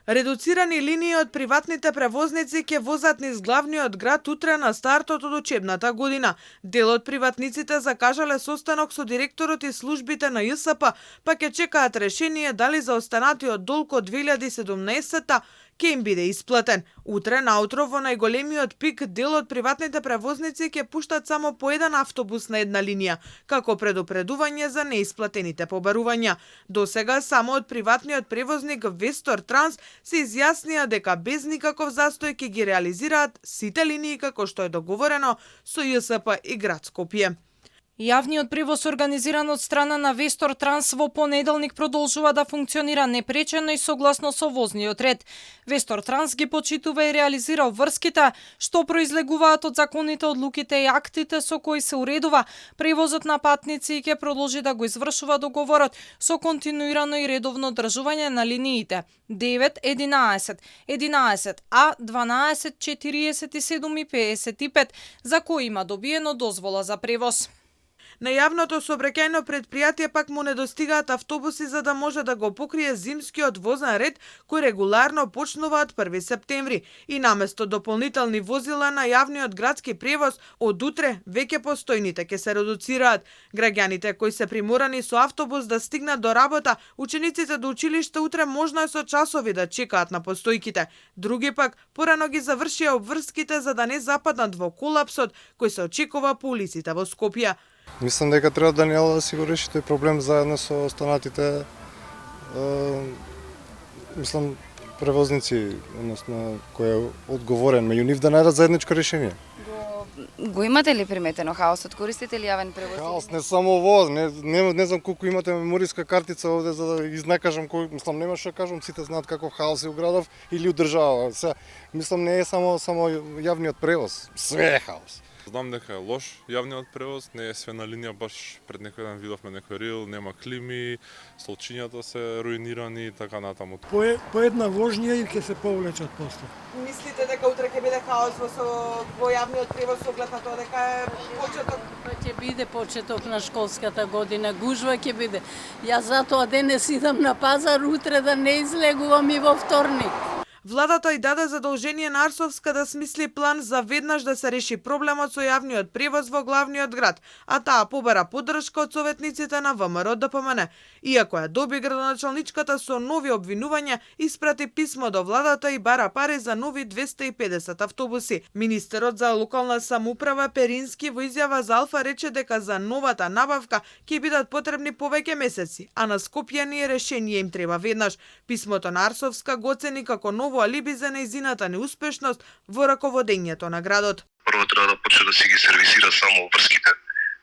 Редуцирани линии од приватните превозници ќе возат низ главниот град утре на стартот од учебната година. Дел од приватниците закажале состанок со директорот и службите на ЈСП, па ќе чекаат решение дали за останатиот долг од 2017 ќе им биде исплатен. Утре наутро во најголемиот пик дел од приватните превозници ќе пуштат само по еден автобус на една линија, како предупредување за неисплатените побарувања. Досега само од приватниот превозник Вестор Транс се изјаснија дека без никаков застој ќе ги реализираат сите линии како што е договорено со ЈСП и град Скопје. Јавниот превоз организиран од страна на Вестор Транс во понеделник продолжува да функционира непречено и согласно со возниот ред. Вестор Транс ги почитува и реализира врските што произлегуваат од законите, одлуките и актите со кои се уредува превозот на патници и ќе продолжи да го извршува договорот со континуирано и редовно одржување на линиите 9, 11, 11А, 12, 47 и 55 за кои има добиено дозвола за превоз. На јавното сообраќајно предпријатие пак му недостигаат автобуси за да може да го покрие зимскиот возен ред кој регуларно почнува од 1 септември и наместо дополнителни возила на јавниот градски превоз од утре веќе постојните ќе се редуцираат. Граѓаните кои се приморани со автобус да стигнат до работа, учениците до училиште утре можно е со часови да чекаат на постојките. Други пак порано ги завршија обврските за да не западнат во колапсот кој се очекува по улиците во Скопје. Мислам дека треба Даниела да си го реши тој проблем заедно со останатите мислам превозници, односно кој е одговорен меѓу нив да најдат заедничко решение. Го имате ли приметено хаосот? Користите ли јавен превоз? Хаос не само во, не знам колку имате мемориска картица овде за да изнакажам кој, мислам нема што кажам, сите знаат каков хаос е у градов или у држава. Мислам не е само јавниот превоз, све е хаос. Знам дека е лош јавниот превоз, не е све на линија, баш пред некој ден видовме некој рил, нема клими, столчињата се руинирани и така натаму. По една вожња и ќе се повлечат после. Мислите дека утре ќе биде хаос во јавниот превоз со оглед на тоа дека е почеток? Ќе биде почеток на школската година, гужва ќе биде. Јас затоа денес идам на пазар, утре да не излегувам и во вторник. Владата и даде задолжение на Арсовска да смисли план за веднаш да се реши проблемот со јавниот превоз во главниот град, а таа побара поддршка од советниците на ВМРО ДПМН. Иако ја доби градоначалничката со нови обвинувања, испрати писмо до владата и бара пари за нови 250 автобуси. Министерот за локална самоуправа Перински во изјава за Алфа рече дека за новата набавка ќе бидат потребни повеќе месеци, а на Скопјани решение им треба веднаш. Писмото на Арсовска го оцени како ново алиби за нејзината неуспешност во раководењето на градот. Прво треба да почне да си ги сервисира само врските,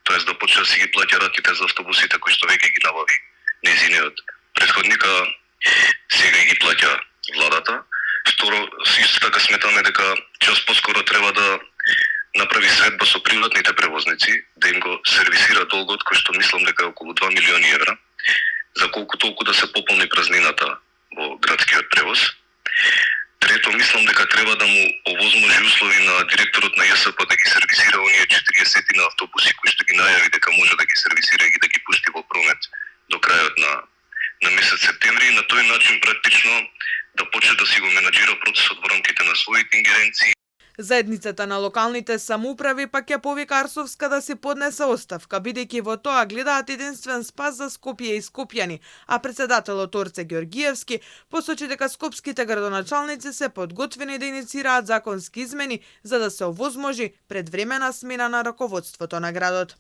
тоест да почне да си ги плаќа ратите за автобусите кои што веќе ги набави нејзиниот претходника, сега ги плаќа владата. Второ, исто така сметаме дека час поскоро треба да направи средба со приватните превозници, да им го сервисира долгот кој што мислам дека е околу 2 милиони евра, за колку толку да се пополни празнината во градскиот превоз. Трето, мислам дека треба да му овозможи услови на директорот на ЈСП да ги сервисира оние 40 на автобуси кои што ги најави дека може да ги сервисира и да ги пушти во промет до крајот на месец септември и на тој начин практично да почне да си го менаџира процесот во рамките на своите ингеренции. Заедницата на локалните самоуправи пак ја повика Арсовска да си поднесе оставка, бидејќи во тоа гледаат единствен спас за Скопје и скопјани, а председателот Орце Георгиевски посочи дека скопските градоначалници се подготвени да иницираат законски измени за да се овозможи предвремена смена на раководството на градот.